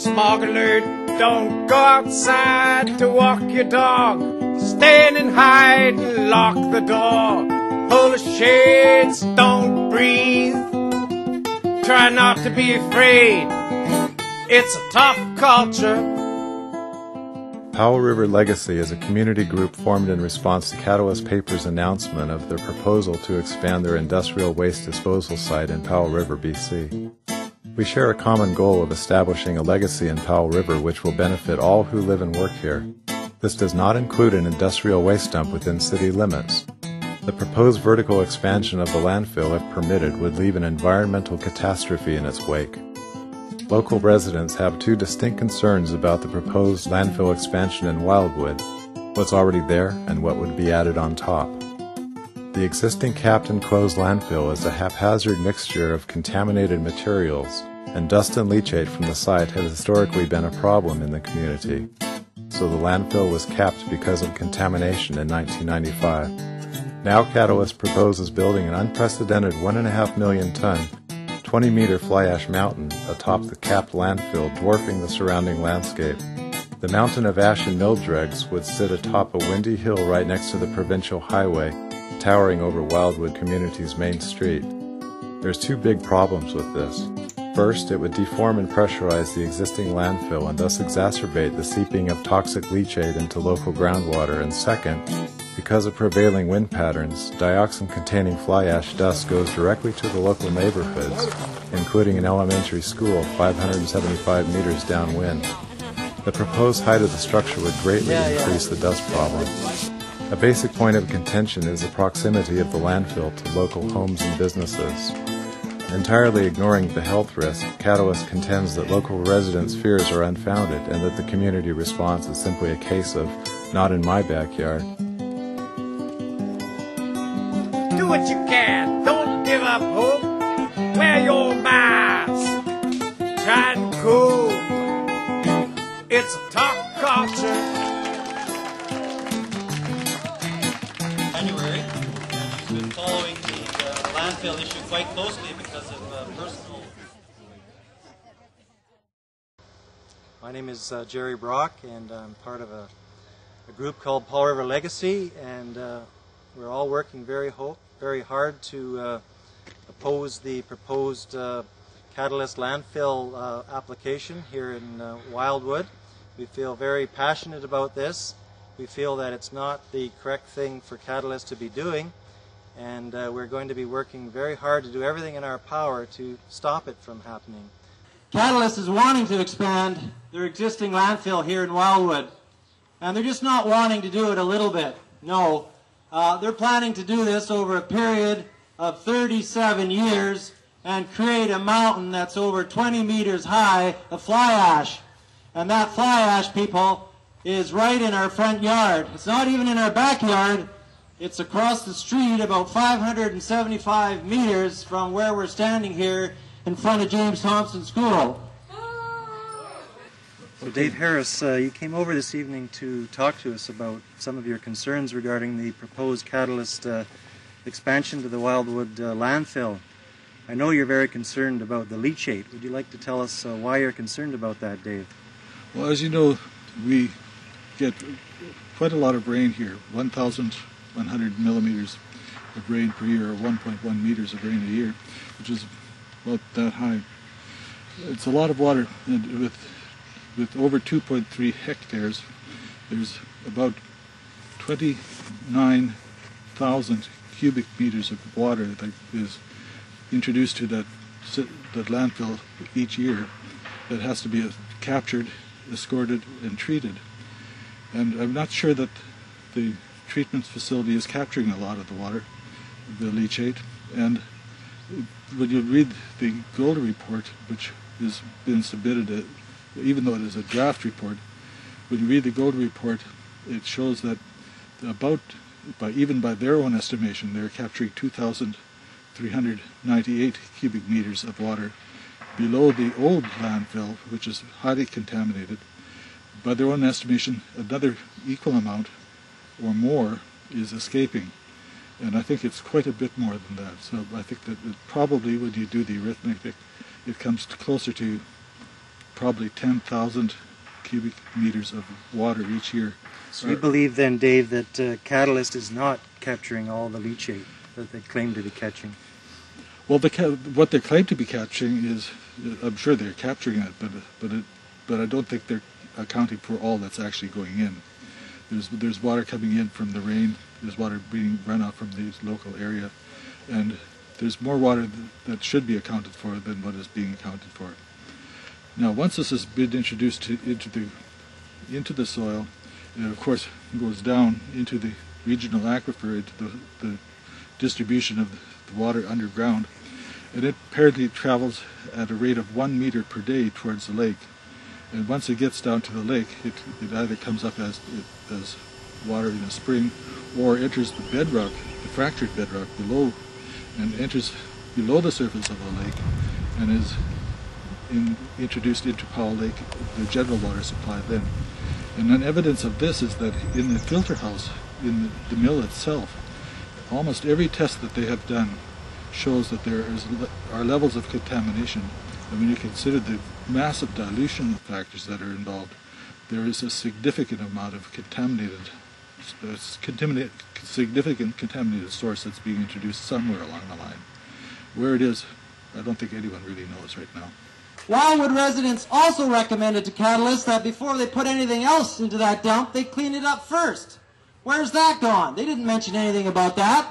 Smog alert, don't go outside to walk your dog. Stand and hide and lock the door. Pull the shades, don't breathe. Try not to be afraid. It's a tough culture. Powell River Legacy is a community group formed in response to Catalyst Paper's announcement of their proposal to expand their industrial waste disposal site in Powell River, BC. We share a common goal of establishing a legacy in Powell River which will benefit all who live and work here. This does not include an industrial waste dump within city limits. The proposed vertical expansion of the landfill, if permitted, would leave an environmental catastrophe in its wake. Local residents have two distinct concerns about the proposed landfill expansion in Wildwood: what's already there and what would be added on top. The existing capped and closed landfill is a haphazard mixture of contaminated materials, and dust and leachate from the site have historically been a problem in the community. So the landfill was capped because of contamination in 1995. Now Catalyst proposes building an unprecedented 1.5 million ton, 20-meter fly ash mountain atop the capped landfill, dwarfing the surrounding landscape. The mountain of ash and mill dregs would sit atop a windy hill right next to the provincial highway, towering over Wildwood Community's main street. There's two big problems with this. First, it would deform and pressurize the existing landfill and thus exacerbate the seeping of toxic leachate into local groundwater. And second, because of prevailing wind patterns, dioxin-containing fly ash dust goes directly to the local neighborhoods, including an elementary school 575 meters downwind. The proposed height of the structure would greatly increase the dust problem. A basic point of contention is the proximity of the landfill to local homes and businesses. Entirely ignoring the health risk, Catalyst contends that local residents' fears are unfounded and that the community response is simply a case of, "Not in my backyard." Do what you can, don't give up hope. Wear your mask, try and cope. It's a tough culture. January, and you've been following the landfill issue quite closely because of personal. My name is Jerry Brock, and I'm part of a group called Powell River Legacy, and we're all working very hard to oppose the proposed Catalyst landfill application here in Wildwood. We feel very passionate about this. We feel that it's not the correct thing for Catalyst to be doing, and we're going to be working very hard to do everything in our power to stop it from happening. Catalyst is wanting to expand their existing landfill here in Wildwood, and they're just not wanting to do it a little bit. No, they're planning to do this over a period of 37 years and create a mountain that's over 20 meters high of fly ash. And that fly ash, people, is right in our front yard. It's not even in our backyard. It's across the street about 575 meters from where we're standing here in front of James Thompson School. So Dave Harris, you came over this evening to talk to us about some of your concerns regarding the proposed Catalyst expansion to the Wildwood landfill. I know you're very concerned about the leachate. Would you like to tell us why you're concerned about that, Dave? Well, as you know, we get quite a lot of rain here, 1,100 millimeters of rain per year, or 1.1 meters of rain a year, which is about that high. It's a lot of water, and with over 2.3 hectares, there's about 29,000 cubic meters of water that is introduced to that landfill each year that has to be captured, escorted, and treated. And I'm not sure that the treatment facility is capturing a lot of the water, the leachate. And when you read the Golder report, which has been submitted, even though it is a draft report, when you read the Golder report, it shows that even by their own estimation, they're capturing 2,398 cubic meters of water below the old landfill, which is highly contaminated. By their own estimation, another equal amount or more is escaping. And I think it's quite a bit more than that. So I think that probably when you do the arithmetic, it comes closer to probably 10,000 cubic meters of water each year. So you believe then, Dave, that Catalyst is not capturing all the leachate that they claim to be catching? Well, what they claim to be catching is, I'm sure they're capturing it, but I don't think they're accounting for all that's actually going in. There's water coming in from the rain, there's water being run out from the local area, and there's more water that should be accounted for than what is being accounted for. Now, once this has been introduced into the soil, it of course goes down into the regional aquifer, into the distribution of the water underground, and it apparently travels at a rate of 1 meter per day towards the lake. And once it gets down to the lake, it either comes up as water in a spring, or enters the bedrock, the fractured bedrock below, and enters below the surface of the lake, and is introduced into Powell Lake, the general water supply then. And an evidence of this is that in the filter house, in the mill itself, almost every test that they have done shows that there are levels of contamination. And when you consider the massive dilution factors that are involved, there is a significant amount of significant contaminated source that's being introduced somewhere along the line. Where it is, I don't think anyone really knows right now. Wildwood residents also recommended to Catalyst that before they put anything else into that dump, they clean it up first. Where's that gone? They didn't mention anything about that.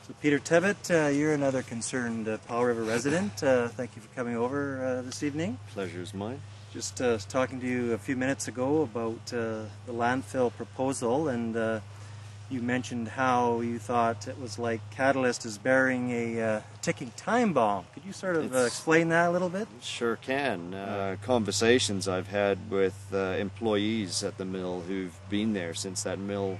So Peter Tevitt, you're another concerned Powell River resident. Thank you for coming over this evening. Pleasure is mine. Just talking to you a few minutes ago about the landfill proposal, and you mentioned how you thought it was like Catalyst is burying a ticking time bomb. Could you sort of explain that a little bit? Sure can. Conversations I've had with employees at the mill who've been there since that mill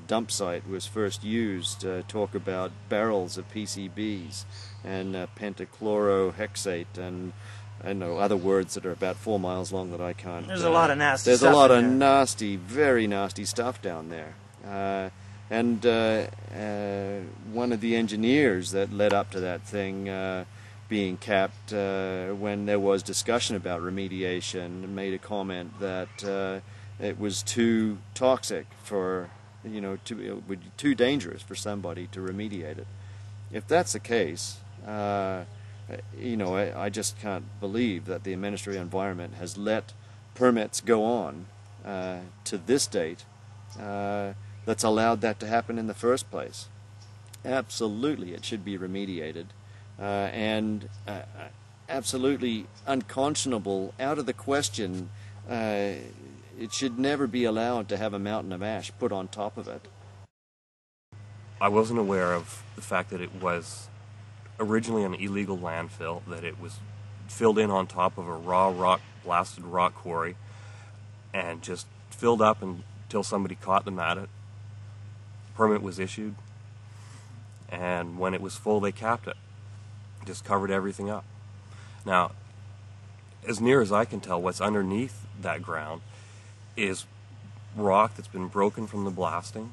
dump site was first used talk about barrels of PCBs and pentachlorohexate and I know other words that are about 4 miles long that I can't. There's a lot of nasty there's stuff. There's a lot of there. nasty, very nasty stuff down there. One of the engineers that led up to that thing being capped, when there was discussion about remediation, made a comment that it was too toxic for, it would be too dangerous for somebody to remediate it. If that's the case, I just can't believe that the Ministry of Environment has let permits go on to this date that's allowed that to happen in the first place. Absolutely, it should be remediated, and absolutely unconscionable, out of the question. It should never be allowed to have a mountain of ash put on top of it. I wasn't aware of the fact that it was originally an illegal landfill, that it was filled in on top of a raw rock, blasted rock quarry, and just filled up until somebody caught them at it. Permit was issued, and when it was full, they capped it. Just covered everything up. Now, as near as I can tell, what's underneath that ground is rock that's been broken from the blasting,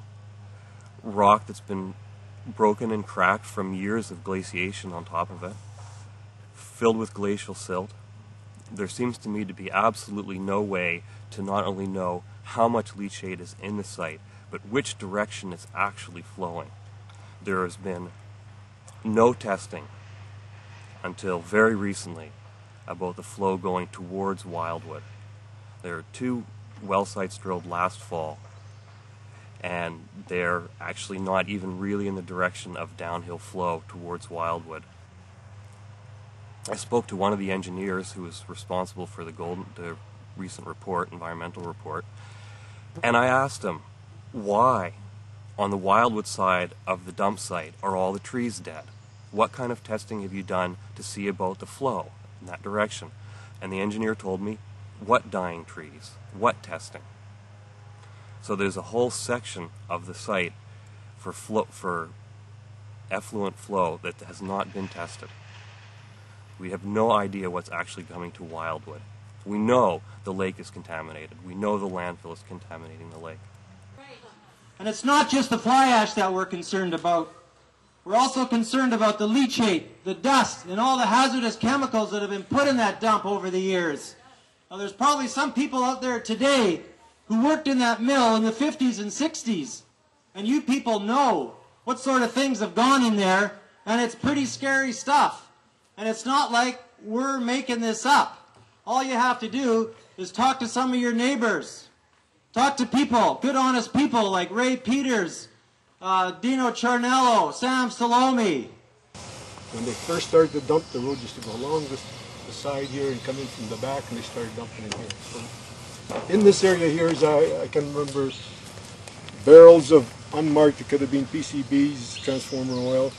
rock that's been broken and cracked from years of glaciation on top of it, filled with glacial silt. There seems to me to be absolutely no way to not only know how much leachate is in the site, but which direction it's actually flowing. There has been no testing until very recently about the flow going towards Wildwood. There are 2 well sites drilled last fall, and they're actually not even really in the direction of downhill flow towards Wildwood. I spoke to one of the engineers who was responsible for the recent report, environmental report, and I asked him, why on the Wildwood side of the dump site are all the trees dead? What kind of testing have you done to see about the flow in that direction? And the engineer told me, what dying trees? What testing? So there's a whole section of the site for effluent flow that has not been tested. We have no idea what's actually coming to Wildwood. We know the lake is contaminated. We know the landfill is contaminating the lake. And it's not just the fly ash that we're concerned about. We're also concerned about the leachate, the dust, and all the hazardous chemicals that have been put in that dump over the years. Now, there's probably some people out there today who worked in that mill in the 50s and 60s. And you people know what sort of things have gone in there, and it's pretty scary stuff. And it's not like we're making this up. All you have to do is talk to some of your neighbors. Talk to people, good honest people like Ray Peters, Dino Charnello, Sam Salome. When they first started to dump, the road used to go along the side here and come in from the back, and they started dumping in here. So in this area here, I can remember barrels of unmarked, it could have been PCBs, transformer oil.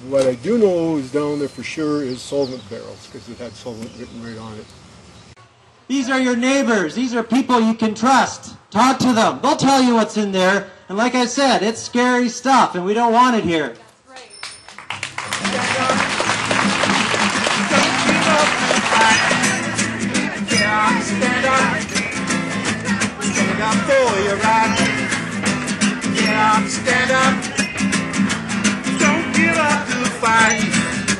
What I do know is down there for sure is solvent barrels, because it had solvent written right on it. These are your neighbors. These are people you can trust. Talk to them. They'll tell you what's in there. And like I said, it's scary stuff, and we don't want it here. Stand up for your right. Get up, stand up. Don't give up the fight.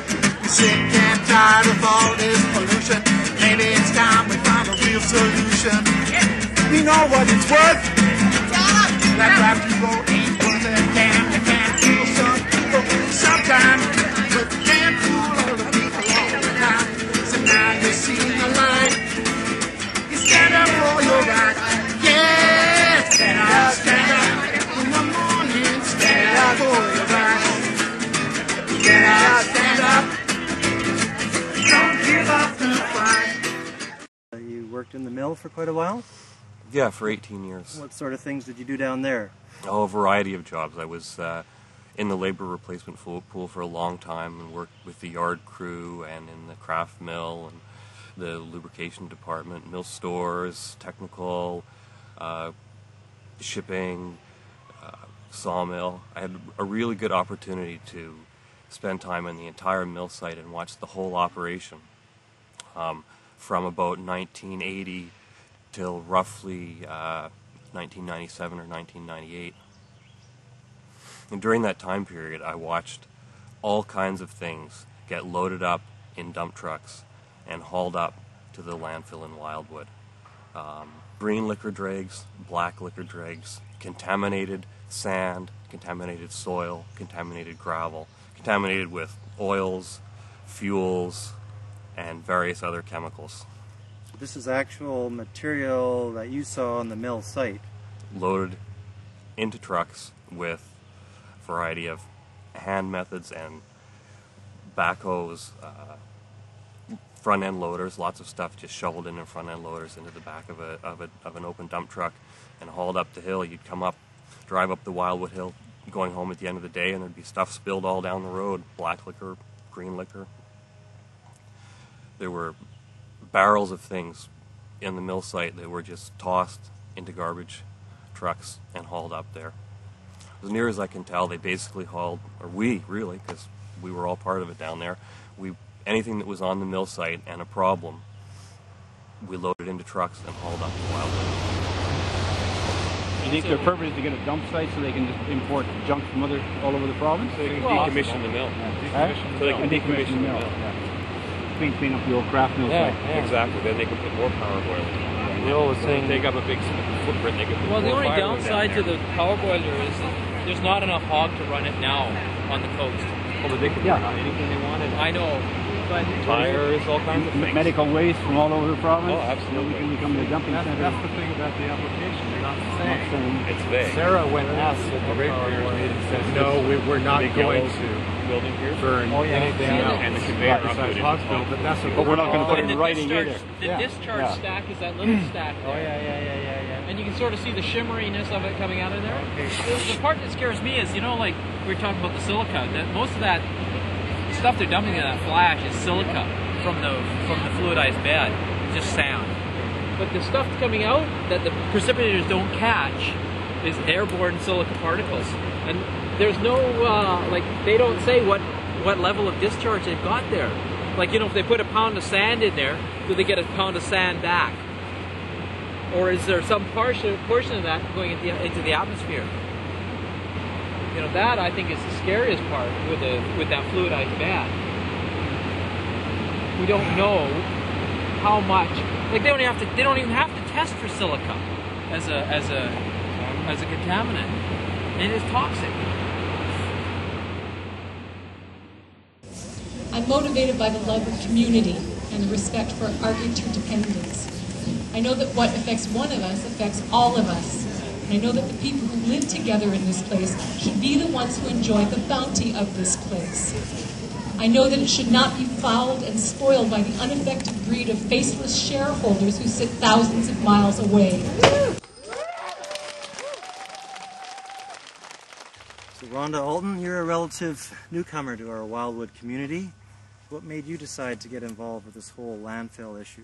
You're sick and tired of all this pollution. Maybe it's time we find a real solution. We know what it's worth. That rap you wrote ain't worth a damn. You can't fool some people sometimes, but you can't fool all the people all the time. So now you're seeing the light. Stand up for your right, yeah. Stand up in the morning. Stand up for your right. Stand up. Don't give up the fight. You worked in the mill for quite a while? Yeah, for 18 years. What sort of things did you do down there? Oh, a variety of jobs. I was in the labor replacement pool for a long time and worked with the yard crew and in the craft mill and the lubrication department, mill stores, technical, shipping, sawmill. I had a really good opportunity to spend time on the entire mill site and watch the whole operation from about 1980 till roughly 1997 or 1998. And during that time period, I watched all kinds of things get loaded up in dump trucks and hauled up to the landfill in Wildwood. Green liquor dregs, black liquor dregs, contaminated sand, contaminated soil, contaminated gravel, contaminated with oils, fuels, and various other chemicals. This is actual material that you saw on the mill site. Loaded into trucks with a variety of hand methods and backhoes, front-end loaders, lots of stuff just shoveled in front-end loaders into the back of an open dump truck and hauled up the hill. You'd come up, drive up the Wildwood Hill, going home at the end of the day, and there'd be stuff spilled all down the road, black liquor, green liquor. There were barrels of things in the mill site that were just tossed into garbage trucks and hauled up there. As near as I can tell, they basically hauled, or we really, because we were all part of it down there, anything that was on the mill site and a problem, we loaded into trucks and hauled up to Wildwood. You think their purpose is to get a dump site so they can just import junk from all over the province? So they can decommission the mill. Yeah. So they can decommission the mill. Yeah. Clean up the old craft mill site. Exactly. Then they can put more power boilers. Neil was saying take up a big footprint. They can put the more only firewood downside down to the power boiler is that there's not enough hog to run it now on the coast. Well, they can run anything they wanted. I know. But tires, all kinds of things. Medical waste from all over the province. Oh, absolutely. We can become the dumping center. That's the thing about the application. They're not saying. It's vague. Sarah went and asked at the ratepayers meeting and said, no, we're not going to building here burn anything out. And the conveyor besides Hogsville, but that's But we're not going to put it in writing either. The discharge stack is that little stack there. Oh, yeah. And you can sort of see the shimmeriness of it coming out of there. The part that scares me is, like we were talking about the silica, that most of that stuff they're dumping in that flash is silica from the fluidized bed, just sand. But the stuff coming out that the precipitators don't catch is airborne silica particles. And there's no, they don't say what level of discharge they've got there. If they put a pound of sand in there, do they get a pound of sand back? Or is there some portion of that going into the atmosphere? You know, that I think is the scariest part with that fluidized bed. We don't know how much. Like they don't even have to test for silica as a contaminant, and it's toxic. I'm motivated by the love of community and the respect for our interdependence. I know that what affects one of us affects all of us. And I know that the people who live together in this place should be the ones who enjoy the bounty of this place. I know that it should not be fouled and spoiled by the unaffected greed of faceless shareholders who sit thousands of miles away. So Rhonda Alton, you're a relative newcomer to our Wildwood community. What made you decide to get involved with this whole landfill issue?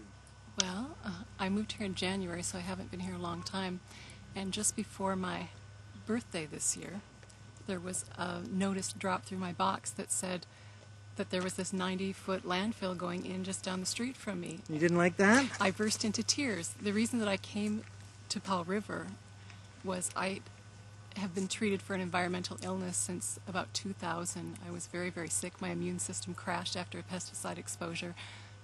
Well, I moved here in January, so I haven't been here a long time. And just before my birthday this year, there was a notice dropped through my box that said that there was this 90-foot landfill going in just down the street from me. You didn't like that? I burst into tears. The reason that I came to Powell River was I have been treated for an environmental illness since about 2000. I was very, very sick. My immune system crashed after a pesticide exposure.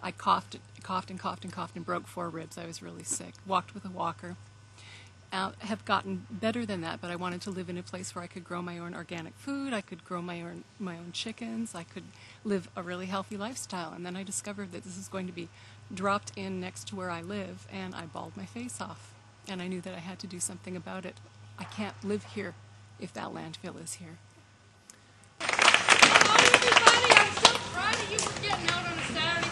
I coughed and broke 4 ribs. I was really sick. Walked with a walker. Have gotten better than that, but I wanted to live in a place where I could grow my own organic food, I could grow my own chickens, I could live a really healthy lifestyle. And then I discovered that this is going to be dropped in next to where I live, and I bawled my face off. And I knew that I had to do something about it. I can't live here if that landfill is here. Hello everybody, I'm so proud of you for getting out on a Saturday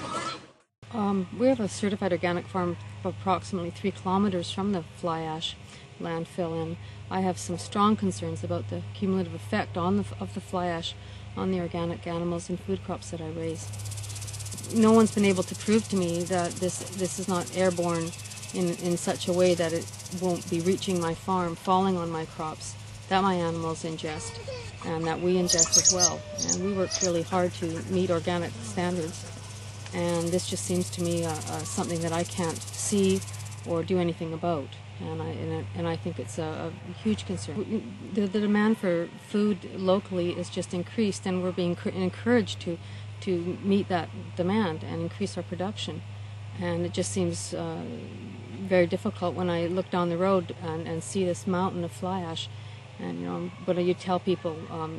morning. We have a certified organic farm approximately 3 kilometers from the fly ash landfill, and I have some strong concerns about the cumulative effect of the fly ash on the organic animals and food crops that I raise. No one's been able to prove to me that this is not airborne in such a way that it won't be reaching my farm, falling on my crops, that my animals ingest, and that we ingest as well. And we work really hard to meet organic standards. And this just seems to me something that I can't see or do anything about, and I think it's a huge concern. The demand for food locally is just increased, and we're being encouraged to meet that demand and increase our production. And it just seems very difficult when I look down the road and see this mountain of fly ash. And you know, but you tell people,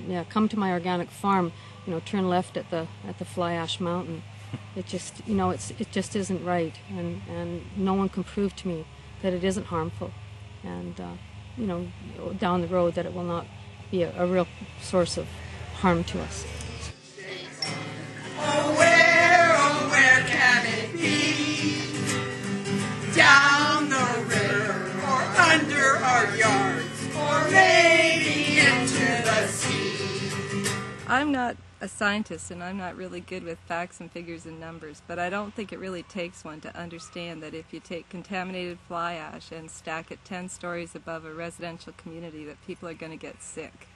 yeah, come to my organic farm, you know, turn left at the fly ash mountain. It just, you know, it just isn't right, and no one can prove to me that it isn't harmful, and you know, down the road that it will not be a real source of harm to us. Oh, where can it be? Down the river, or under our yards, or maybe into the sea. I'm not a scientist, and I'm not really good with facts and figures and numbers, but I don't think it really takes one to understand that if you take contaminated fly ash and stack it 10 stories above a residential community, that people are going to get sick.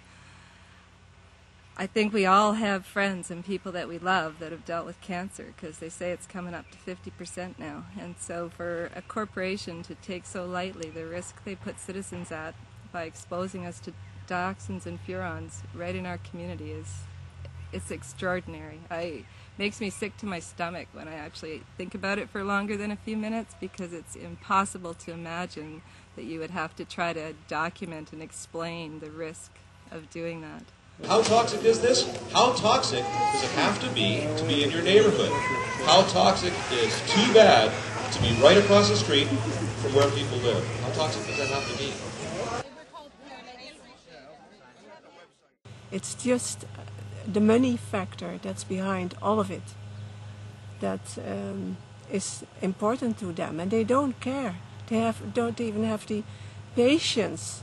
I think we all have friends and people that we love that have dealt with cancer, because they say it's coming up to 50% now. And so for a corporation to take so lightly the risk they put citizens at by exposing us to dioxins and furans right in our community it's extraordinary. It makes me sick to my stomach when I actually think about it for longer than a few minutes, because it's impossible to imagine that you would have to try to document and explain the risk of doing that. How toxic is this? How toxic does it have to be in your neighborhood? How toxic is too bad to be right across the street from where people live? How toxic does that have to be? It's just the money factor that's behind all of it that is important to them, and they don't care. They don't even have the patience,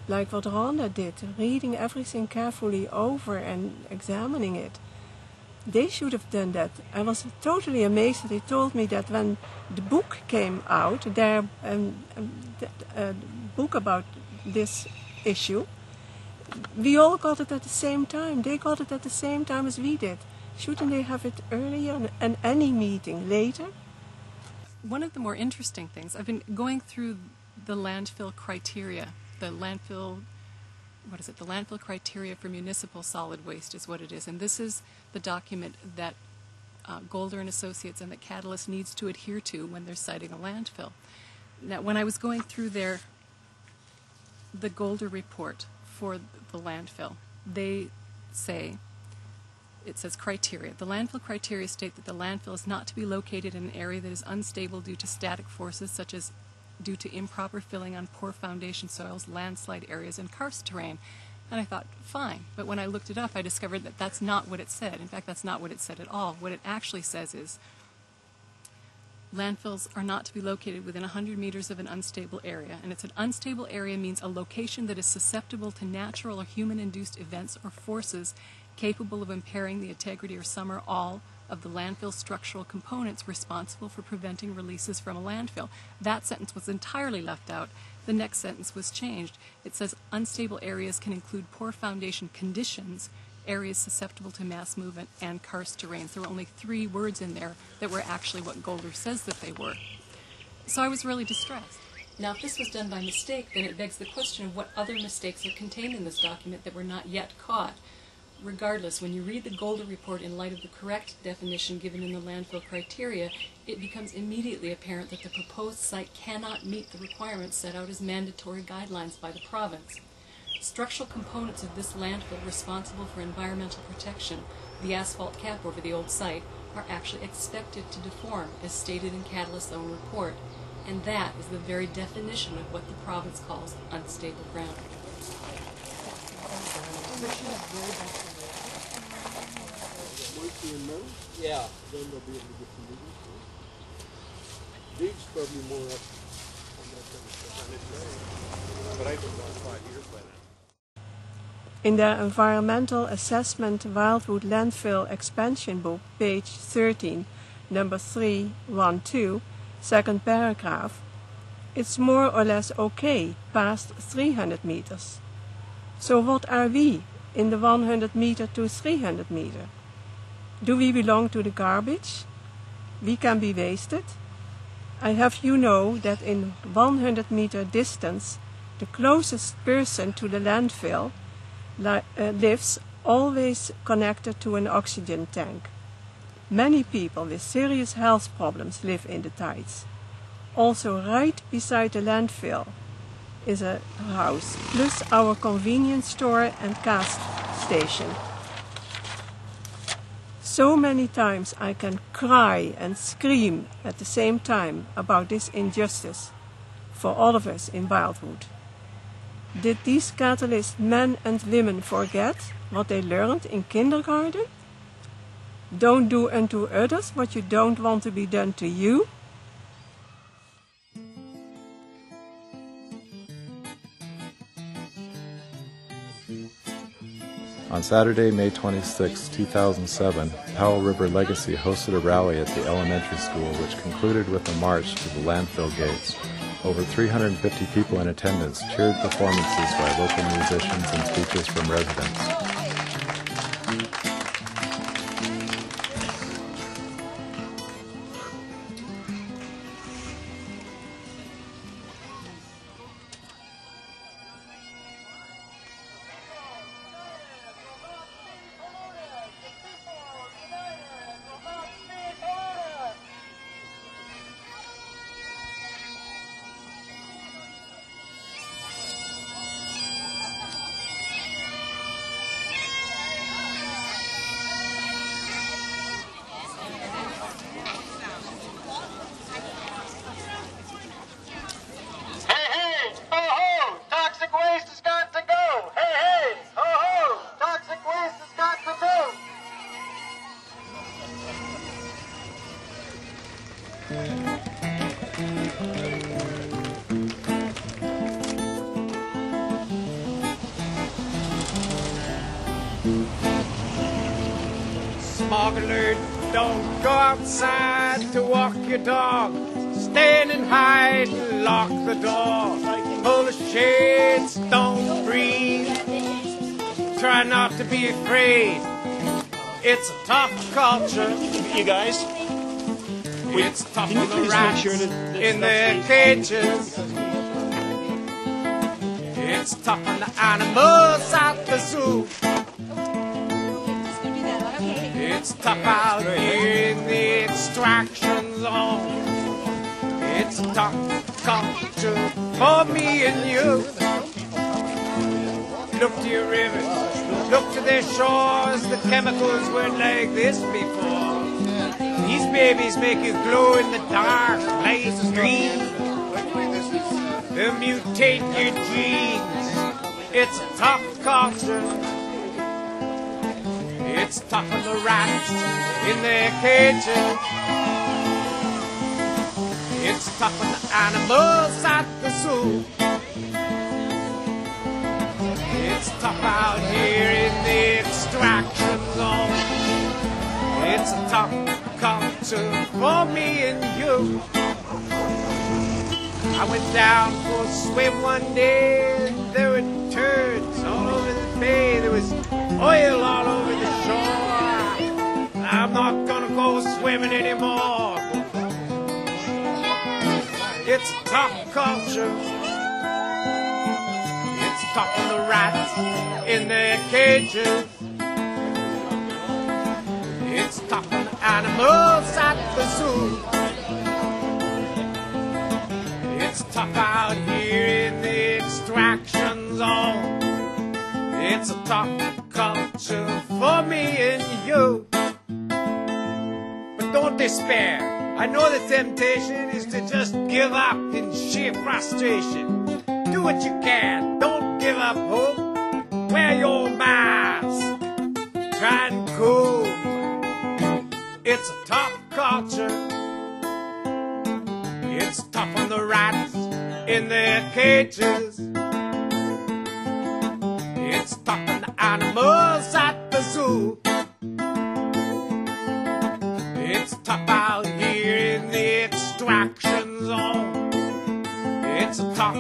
like what Rhonda did, reading everything carefully over and examining it. They should have done that. I was totally amazed that they told me that when the book came out, their book about this issue, we all got it at the same time. They got it at the same time as we did. Shouldn't they have it earlier and any meeting later? One of the more interesting things, I've been going through the landfill criteria, the landfill what is it? The landfill criteria for municipal solid waste is what it is, and this is the document that Golder and Associates and that Catalyst needs to adhere to when they're citing a landfill. Now, when I was going through the Golder report for the landfill, they say, it says criteria. The landfill criteria state that the landfill is not to be located in an area that is unstable due to static forces, such as due to improper filling on poor foundation soils, landslide areas, and karst terrain. And I thought, fine. But when I looked it up, I discovered that that's not what it said. In fact, that's not what it said at all. What it actually says is, landfills are not to be located within 100 meters of an unstable area. And it's an unstable area means a location that is susceptible to natural or human-induced events or forces capable of impairing the integrity or some or all of the landfill structural components responsible for preventing releases from a landfill. That sentence was entirely left out. The next sentence was changed. It says unstable areas can include poor foundation conditions, areas susceptible to mass movement, and karst terrains. There were only 3 words in there that were actually what Golder says that they were. So I was really distressed. Now, if this was done by mistake, then it begs the question of what other mistakes are contained in this document that were not yet caught. Regardless, when you read the Golder report in light of the correct definition given in the landfill criteria, it becomes immediately apparent that the proposed site cannot meet the requirements set out as mandatory guidelines by the province. Structural components of this landfill responsible for environmental protection, the asphalt cap over the old site, are actually expected to deform, as stated in Catalyst's own report, and that is the very definition of what the province calls unstable ground. Yeah. Then they'll be able to get some digging. Dig's probably more up on that kind of stuff. But I've been gone 5 years by now. In their Environmental Assessment Wildwood Landfill Expansion Book, page 13, number 312, second paragraph, it's more or less okay past 300 meters. So what are we in the 100 meter to 300 meter? Do we belong to the garbage? We can be wasted. I have you know that in 100 meter distance, the closest person to the landfill lives always connected to an oxygen tank. Many people with serious health problems live in the tides. Also right beside the landfill is a house, plus our convenience store and gas station. So many times I can cry and scream at the same time about this injustice for all of us in Wildwood. Did these Catalyst men and women forget what they learned in kindergarten? Don't do unto others what you don't want to be done to you. On Saturday, May 26, 2007, Powell River Legacy hosted a rally at the elementary school, which concluded with a march to the landfill gates. Over 350 people in attendance cheered performances by local musicians and speeches from residents. Smuggler, don't go outside to walk your dog. Stand and hide and lock the door. Pull the shades, don't breathe. Try not to be afraid. It's a tough culture. You guys? It's tough on the rats in their cages. It's It's tough on the animals at the zoo. It's tough out here in the extraction zone. It's a tough culture for me and you. Look to your rivers, look to their shores. The chemicals weren't like this before. These babies make you glow in the dark, light green. They mutate your genes. It's a tough culture. It's tough on the rats in their cages. It's tough on the animals at the zoo. It's tough out here in the extraction zone. It's a tough culture for me and you. I went down for a swim one day, and there were turds all over the bay. There was oil all over the shore. I'm not gonna go swimming anymore. It's a tough culture. It's tough on the rats in their cages. It's tough on the animals at the zoo. It's tough out here in the extraction zone. It's a tough culture for me and you. But don't despair. I know the temptation is to just give up in sheer frustration. Do what you can. Don't give up hope. Wear your mask. Try and cope. It's a tough culture. It's tough on the rats in their cages. It's tough on the animals at the zoo. It's tough out here in the extraction zone. It's a tough